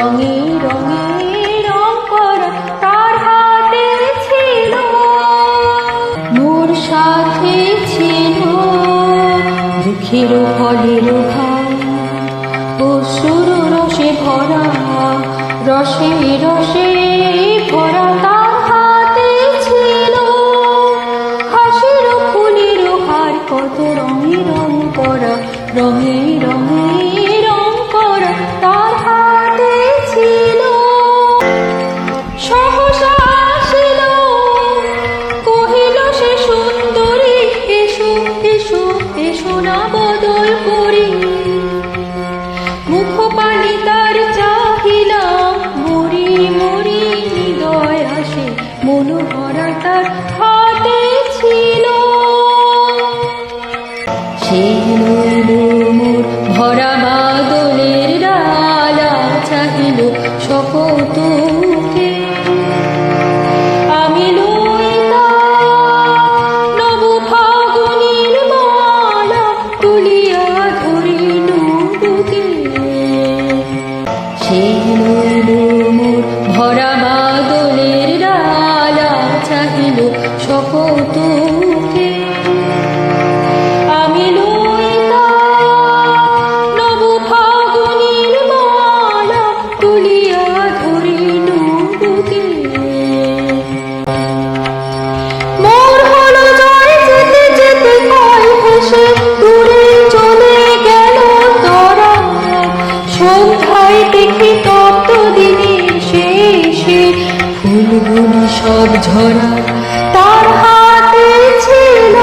রঙে রঙে রং করা তার হাতে ছিল। মোর সাথে ছিল দুঃখের ফলের ঘাম, অশ্রুর রসে ভরা, রসে রসে ভরা তার হাতে ছিল। হাসির ফুলের হার কত রঙে রং করা, রঙে রঙে রং করা তার হাতে ছিল। সহসা আসিল কহিল সে সুন্দরী, এসো এসো এসো না বদল করি। মুখ পানি তার চাহিলাম, মরি মরি হৃদয় আসে, মনোহরা তার হাতে ছিল। সে লইল মোর ভরা বাদলের ডালা, চাহিল শপথকে আমি লইলাম নব ফাগুনের মালা, তুলিয়া ধরিল বুকে। সে লইল মোর ভরা বাদলের ডালা, চাহিল শপথকে আমি লইলাম নব ফাগুনের মালা, তুলিয়া ধরিল বুকে। মোর হলো জয় যেতে যেতে কয় ভেসে, দূরে চলে গেল তরা। সন্ধ্যায় দেখি তপ্ত দিনের শেষে ফুলগুলি সব ঝরা তার হাতে ছিল।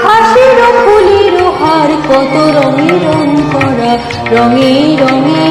হাসির ফুলের হার কত রঙে রং করা, রঙে রঙে